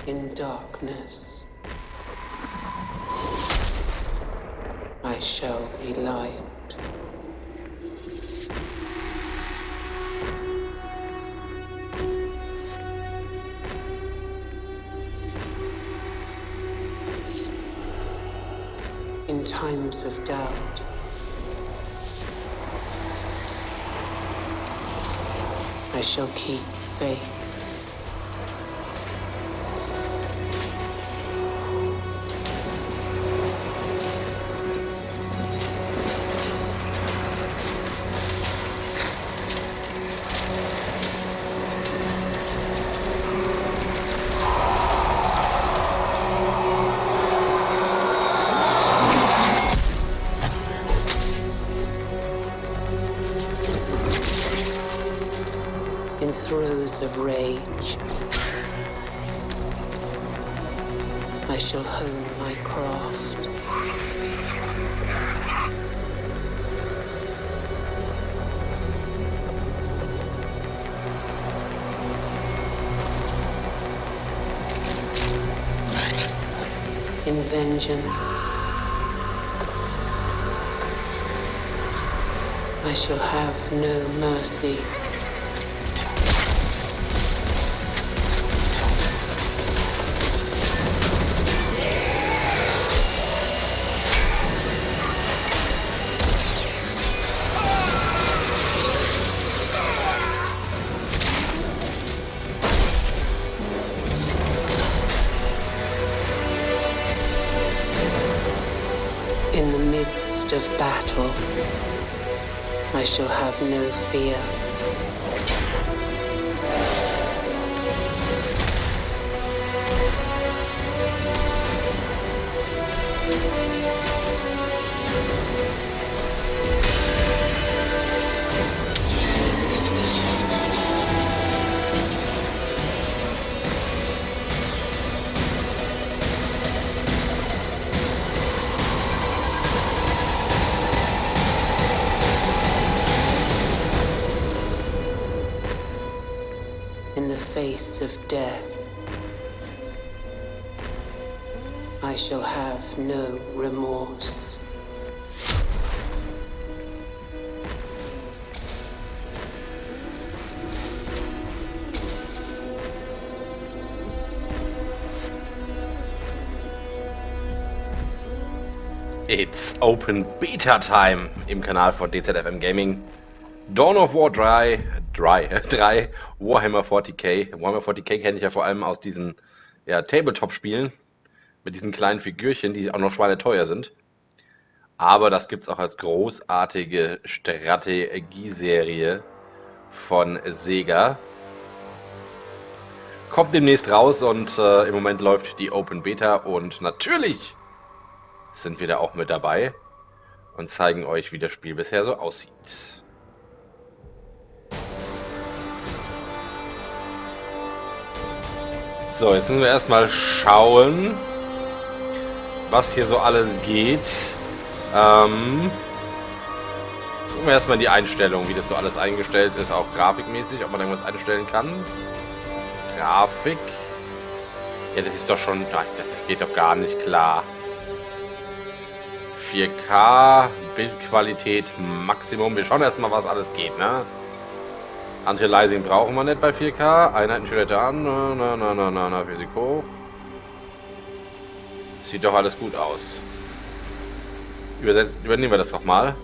In darkness, I shall be light. In times of doubt, I shall keep faith. In throes of rage, I shall hone my craft. In vengeance, I shall have no mercy. In the midst of battle, I shall have no fear. In the face of death, I shall have no remorse. It's Open Beta Time im Kanal von DZFM Gaming. Dawn of War 3, Warhammer 40k. Warhammer 40k kenne ich ja vor allem aus diesen Tabletop-Spielen mit diesen kleinen Figürchen, die auch noch schweineteuer sind. Aber das gibt es auch als großartige Strategieserie von Sega. Kommt demnächst raus und im Moment läuft die Open Beta und natürlich sind wir da auch mit dabei und zeigen euch, wie das Spiel bisher so aussieht. So, jetzt müssen wir erstmal schauen, was hier so alles geht. Gucken wir erstmal in die Einstellungen, wie das so alles eingestellt ist, auch grafikmäßig, ob man irgendwas einstellen kann. Grafik. Ja, das ist doch schon, das geht doch gar nicht klar. 4K, Bildqualität Maximum. Wir schauen erstmal, was alles geht, ne? Anti-Aliasing brauchen wir nicht bei 4K. Einheitenschilder an. Na, Physik hoch. Sieht doch alles gut aus. Übernehmen wir das doch mal.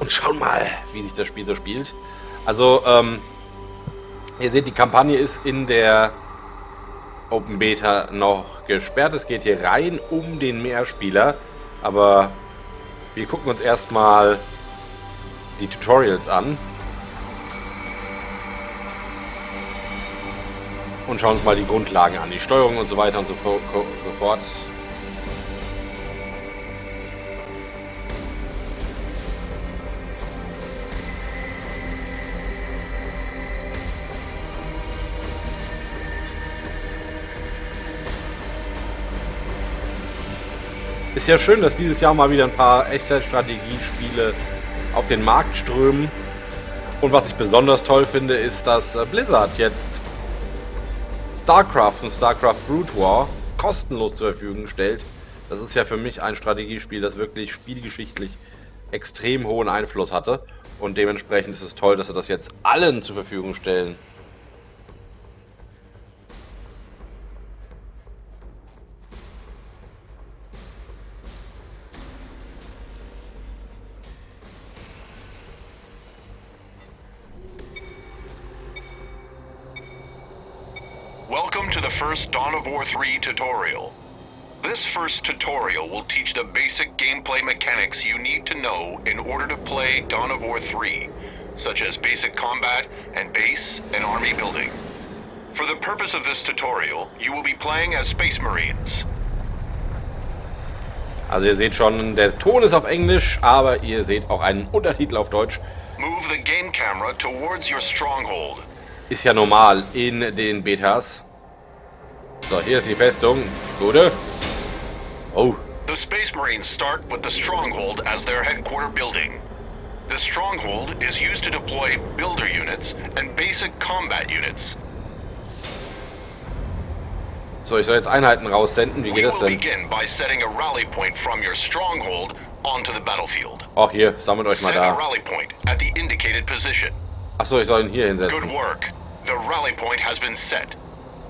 Und schauen mal, wie sich das Spiel so spielt. Also, ihr seht, die Kampagne ist in der Open Beta noch gesperrt. Es geht hier rein um den Mehrspieler. Aber wir gucken uns erstmal die Tutorials an und schauen uns mal die Grundlagen an, die Steuerung und so weiter und so fort. Ist ja schön, dass dieses Jahr mal wieder ein paar Echtzeit-Strategie-Spiele auf den Markt strömen. Und was ich besonders toll finde, ist, dass Blizzard jetzt StarCraft und StarCraft Brood War kostenlos zur Verfügung stellt. Das ist ja für mich ein Strategiespiel, das wirklich spielgeschichtlich extrem hohen Einfluss hatte. Und dementsprechend ist es toll, dass sie das jetzt allen zur Verfügung stellen. Welcome to the first Dawn of War 3 tutorial. This first tutorial will teach the basic gameplay mechanics you need to know in order to play Dawn of War 3, such as basic combat and base and army building. For the purpose of this tutorial, you will be playing as Space Marines. Also ihr seht schon, der Ton ist auf Englisch, aber ihr seht auch einen Untertitel auf Deutsch. Move the game camera towards your stronghold. Ist ja normal in den Betas. So, hier ist die Festung. Gute. Oh. The Space Marines start with the stronghold as their headquarter building. The stronghold is used to deploy builder units and basic combat units. So, ich soll jetzt Einheiten raussenden. Wie geht das denn? Begin by setting a rally point from your stronghold onto the battlefield. Ach, hier, sammelt euch mal Set a da. rally point at the indicated position. Achso, ich soll ihn hier Good hinsetzen. work. The rally point has been set.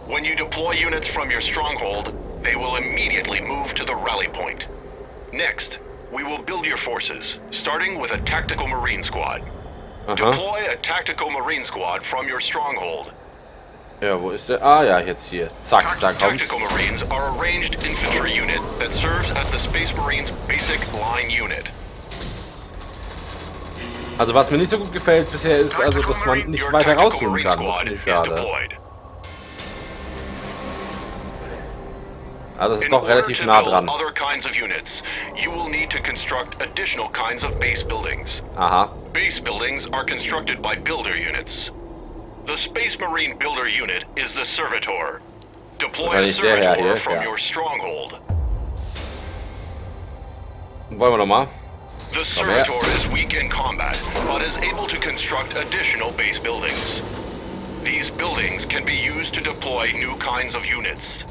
When you deploy units from your stronghold, they will immediately move to the rally point. Next, we will build your forces, starting with a tactical marine squad. Aha. Deploy a tactical marine squad from your stronghold. Ja, wo ist der? Ah ja, jetzt hier. Zack, da kommt's. Tactical Marines are a ranged infantry unit that serves as the Space Marines' basic line unit. Also was mir nicht so gut gefällt bisher ist, also dass man nicht weiter rauszoomen kann. Das finde ich schade. Also das ist doch relativ nah dran. Other kinds of units, you will need to construct additional kinds of base buildings. Aha. Base buildings are constructed by builder units. The Space Marine builder unit is the servitor. Deploy a servitor from your stronghold. Wollen wir nochmal? The servitor is weak in combat, but is able to construct additional base buildings. These buildings can be used to deploy new kinds of units.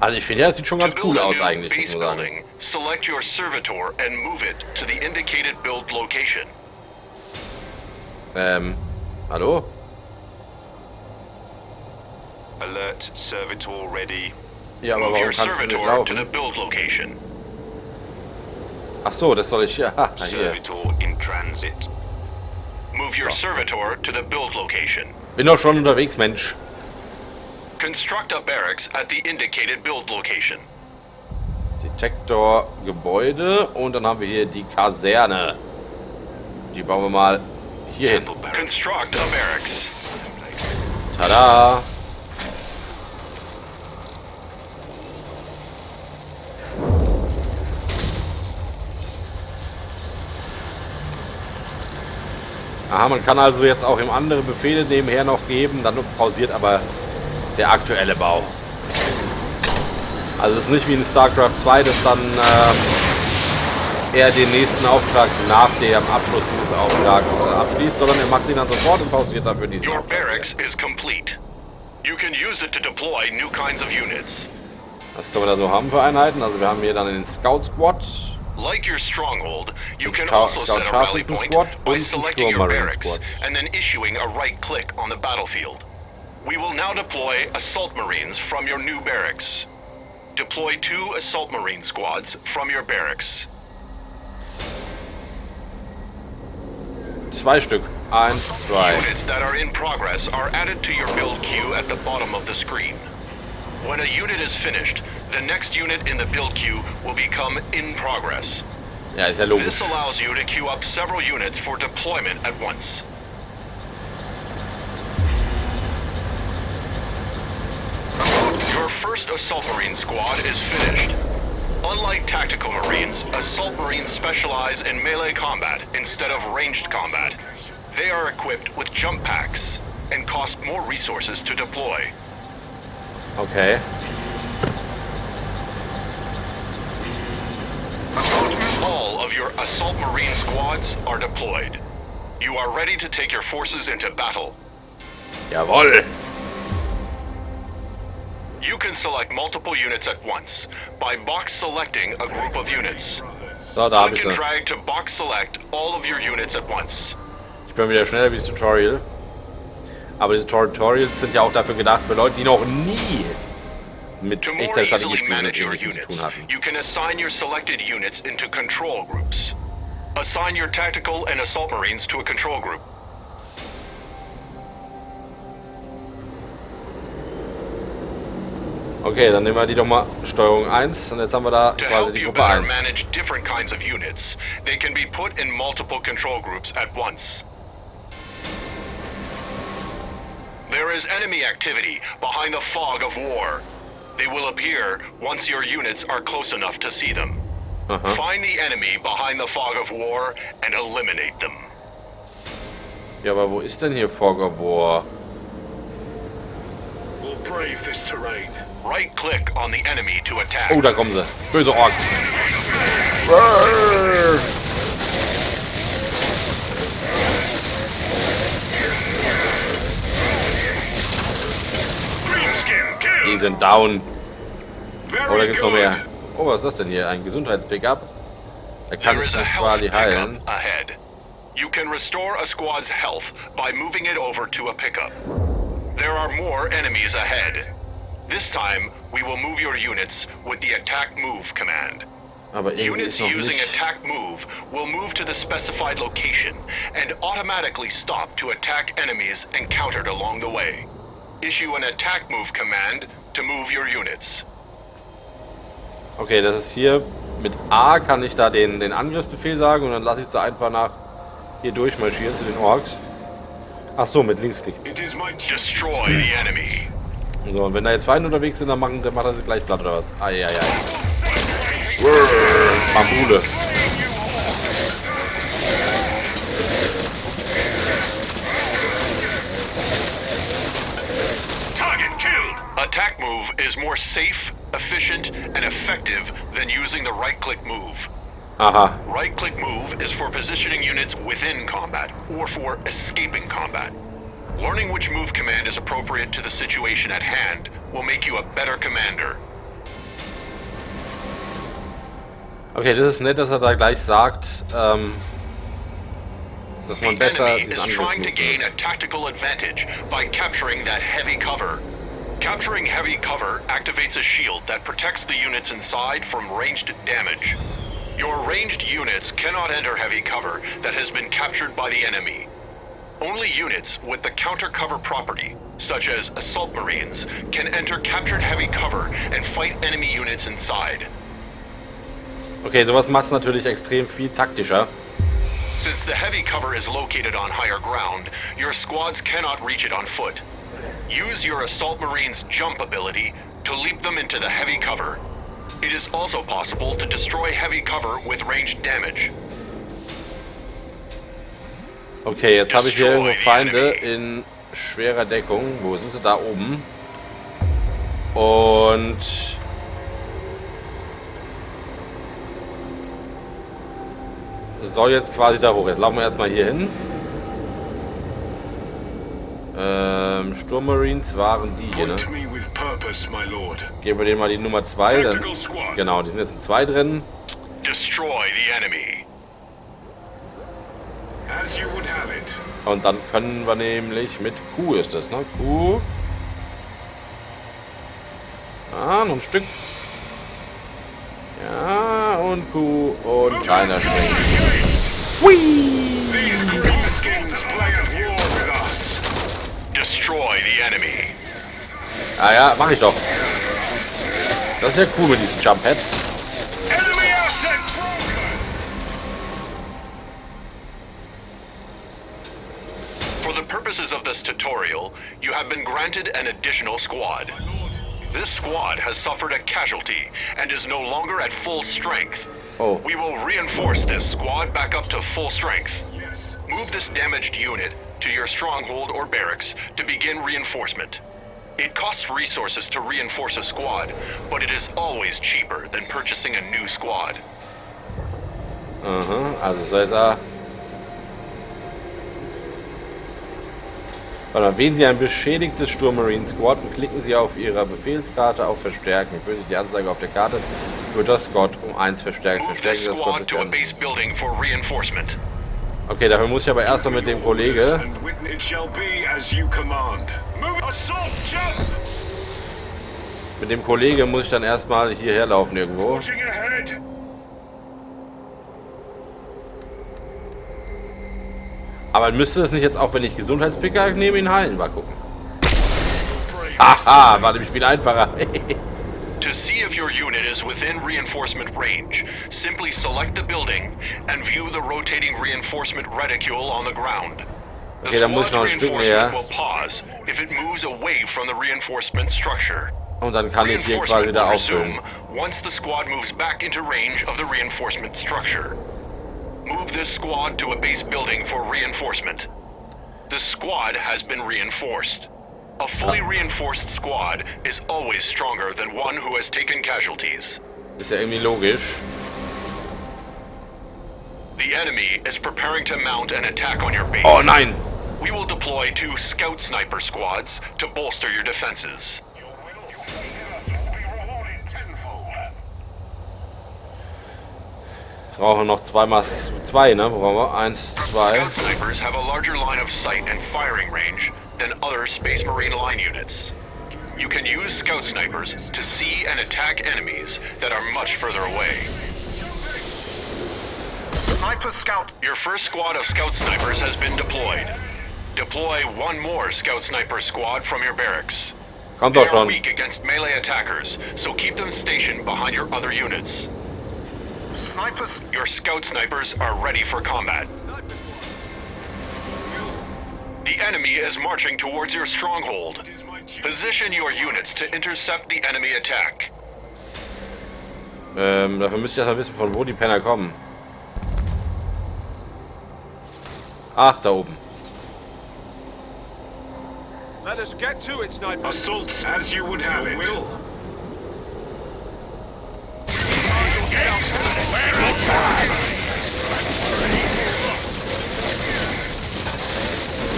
Also ich finde ja, das sieht schon ganz cool aus eigentlich, muss man sagen. Select your servitor and move it to the indicated build location. Hallo? Alert, servitor ready. Ja, aber Move warum your kannst du nicht servitor to the laufen? build location. Ach so, das soll ich hier. Ha, hier. Servitor in transit. Move your servitor to the build location. Bin doch schon unterwegs, Mensch. Construct a barracks at the indicated build location. Detektor, Gebäude und dann haben wir hier die Kaserne. Die bauen wir mal hier hin. Construct a barracks. Tada! Aha, man kann also jetzt auch ihm andere Befehle nebenher noch geben, dann pausiert aber der aktuelle Bau. Also es ist nicht wie in StarCraft 2, das dann er den nächsten Auftrag nach dem Abschluss dieses Auftrags abschließt, sondern er macht ihn dann sofort und pausiert dafür diesen Your Auftrag. barracks is complete. You can use it to deploy new kinds of units. Was können wir da so haben für Einheiten? Also wir haben hier dann den Scout Squad, Like your stronghold, you den can also Scout set a rally Scharfschützen point Squad by und den selecting Sturm your Marine barracks Squad. and then issuing a right click on the battlefield. We will now deploy Assault Marines from your new barracks. Deploy 2 Assault Marine squads from your barracks. 2 Stück. 1, 2. Units that are in progress are added to your build queue at the bottom of the screen. When a unit is finished, the next unit in the build queue will become in progress. Ja, ist ja logisch. This allows you to queue up several units for deployment at once. Your first Assault Marine squad is finished. Unlike tactical Marines, Assault Marines specialize in melee combat instead of ranged combat. They are equipped with jump packs and cost more resources to deploy. Okay. All of your assault marine squads are deployed. You are ready to take your forces into battle. Jawohl. You can select multiple units at once by box selecting a group of units. So, da habe ich Click and sie. drag to box select all of your units at once. Ich bin wieder schneller wie das Tutorial. Aber diese Tutorials sind ja auch dafür gedacht, für Leute, die noch nie mit To more Echtzeit-Strategie-Spielen easily und manage your Ähnlichem zu tun units, hatten. you can assign your selected units into control groups. Assign your tactical and assault marines to a control group. Okay, dann nehmen wir die doch mal Steuerung 1 und jetzt haben wir da To quasi help die you Gruppe better 1. manage different kinds of units, they can be put in multiple control groups at once. There is enemy activity behind the fog of war. They will appear once your units are close enough to see them. Aha. Find the enemy behind the fog of war and eliminate them. Ja, aber wo ist denn hier Fog of War? We'll brave this terrain. Right-click on the enemy to attack. Oh, da kommen sie. Böse Orks. Brrr. Die sind down. Oh, da gibt's noch mehr. Oh, was ist das denn hier? Ein Gesundheitspickup? Da kann There ich is a mich health quasi heilen. pickup ahead. You can restore a squad's health by moving it over to a pickup. There are more enemies ahead. This time, we will move your units with the attack move command. Aber irgendwie Units ist noch using nicht... attack move will move to the specified location and automatically stop to attack enemies encountered along the way. Issue an attack move command to move your units. Okay, das ist hier... Mit A kann ich da den Angriffsbefehl sagen und dann lasse ich sie einfach nach hier durchmarschieren zu den Orks. Ach so, mit Linksklick. It is my duty. Destroy the enemy. So, und wenn da jetzt Feinde unterwegs sind, dann macht er sie gleich platt oder was? Eieiei. Bambule. Target killed. Attack move is more safe, efficient, and effective than using the right-click move. Aha. Right-click move is for positioning units within combat or for escaping combat. Learning which move command is appropriate to the situation at hand will make you a better commander. Okay, das ist nett, dass er da gleich sagt, dass man The besser enemy diesen is trying to Angriff gain nutzt. a tactical advantage by capturing that heavy cover. Capturing heavy cover activates a shield that protects the units inside from ranged damage. Your ranged units cannot enter heavy cover that has been captured by the enemy. Only units with the counter cover property, such as assault marines, can enter captured heavy cover and fight enemy units inside. Okay, sowas macht es natürlich extrem viel taktischer. Since the heavy cover is located on higher ground, your squads cannot reach it on foot. Use your assault marines' jump ability to leap them into the heavy cover. It is also possible to destroy heavy cover with ranged damage. Okay, jetzt habe ich hier irgendwo Feinde in schwerer Deckung. Wo sind sie? Da oben. Und... soll jetzt quasi da hoch. Jetzt laufen wir erstmal hier hin. Sturmmarines waren die hier, ne? Point me with purpose, my lord. Geben wir denen mal die Nummer 2. Dann, Tactical squad. genau, die sind jetzt in 2 drin. Destroy the enemy. As you would have it. Und dann können wir nämlich mit Q ist das, ne? Q. Ah, noch ein Stück. Ja, und Q und keiner springt. These greenskins play at war with us. Destroy the enemy. Ah ja, mach ich doch. Das ist ja cool mit diesen Jump Heads. Enemy asset broken. For the purposes of this tutorial, you have been granted an additional squad. This squad has suffered a casualty and is no longer at full strength. Oh. We will reinforce this squad back up to full strength. Yes. Move this damaged unit to your stronghold or barracks to begin reinforcement. It costs resources to reinforce a squad, but it is always cheaper than purchasing a new squad. Aha, also soll da. Warte, wählen Sie ein beschädigtes Sturmmarine Squad und klicken Sie auf Ihrer Befehlskarte auf Verstärken. Führen Sie die Anzeige auf der Karte, wird das Squad um 1 verstärkt. Move Verstärken this Sie das Squad squad to a base building for reinforcement. Okay, dafür muss ich aber erstmal mit dem Kollege. It shall be as you command. Move assault, jump! Mit dem Kollege muss ich dann erstmal hierher laufen irgendwo. Pushing ahead. Aber müsste es nicht jetzt auch, wenn ich Gesundheitspicker nehme, ihn heilen? Mal gucken. Aha, war nämlich viel einfacher. To see if your unit is within reinforcement range, simply select the building and view the rotating reinforcement reticule on the ground. The Okay, dann muss ich noch ein squad's Stück reinforcement näher. will pause if it moves away from the reinforcement structure. Und dann kann ich hier quasi Reinforcement da will auffüllen. resume once the squad moves back into range of the reinforcement structure. Move this squad to a base building for reinforcement. The squad has been reinforced. A fully reinforced squad is always stronger than one who has taken casualties. Ist ja irgendwie logisch. The enemy is preparing to mount an attack on your base. Oh nein! We will deploy 2 scout sniper squads to bolster your defenses. Brauchen noch 2x2, ne? Wo brauchen wir? 1, 2. Scout snipers have a larger line of sight and firing range than other Space Marine line units. You can use scout snipers to see and attack enemies that are much further away. Sniper scout. Your first squad of scout snipers has been deployed. Deploy 1 more scout sniper squad from your barracks. Kommt They doch are schon. weak against melee attackers, so keep them stationed behind your other units. Snipers. Your scout snipers are ready for combat. The enemy is marching towards your stronghold. Position your units to intercept the enemy attack. Dafür müsst ihr erstmal wissen, von wo die Penner kommen. Ach, da oben. Let us get to it, sniper. Assaults as you would have it. Will.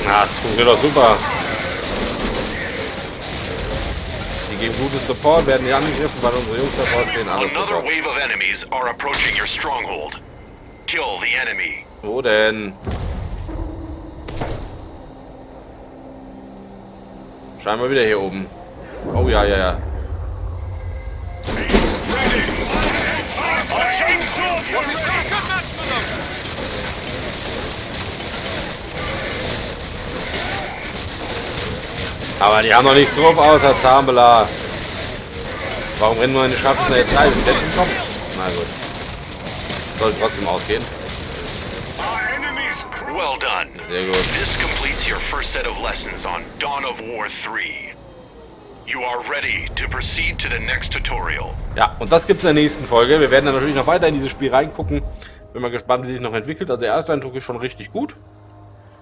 Na, das funktioniert doch super. Die geben gutes Support, werden nicht angegriffen, weil unsere Jungs davor stehen. Alles Another super. wave of enemies are approaching your stronghold. Kill the enemy. Wo denn? Scheinbar wieder hier oben. Oh ja, ja, ja. Aber die haben noch nichts drauf außer Zahnbelag. Warum rennen meine Schatten da jetzt rein? Ist der schon kommen? Na gut. Soll trotzdem ausgehen. Well done. Sehr gut. This completes your first set of lessons on Dawn of War 3. You are ready to proceed to the next tutorial. Ja, und das gibt's in der nächsten Folge. Wir werden dann natürlich noch weiter in dieses Spiel reingucken. Bin mal gespannt, wie sich noch entwickelt. Also der erste Eindruck ist schon richtig gut.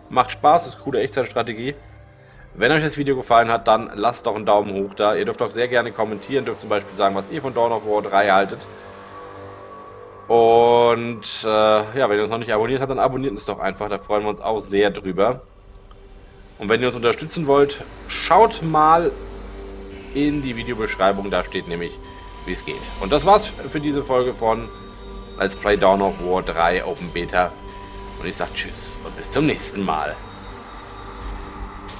Macht Spaß, ist coole Echtzeitstrategie. Wenn euch das Video gefallen hat, dann lasst doch einen Daumen hoch da. Ihr dürft auch sehr gerne kommentieren, dürft zum Beispiel sagen, was ihr von Dawn of War 3 haltet. Und ja, wenn ihr uns noch nicht abonniert habt, dann abonniert uns doch einfach, da freuen wir uns auch sehr drüber. Und wenn ihr uns unterstützen wollt, schaut mal in die Videobeschreibung, da steht nämlich, wie es geht. Und das war's für diese Folge von Let's Play Dawn of War 3 Open Beta. Und ich sag Tschüss und bis zum nächsten Mal.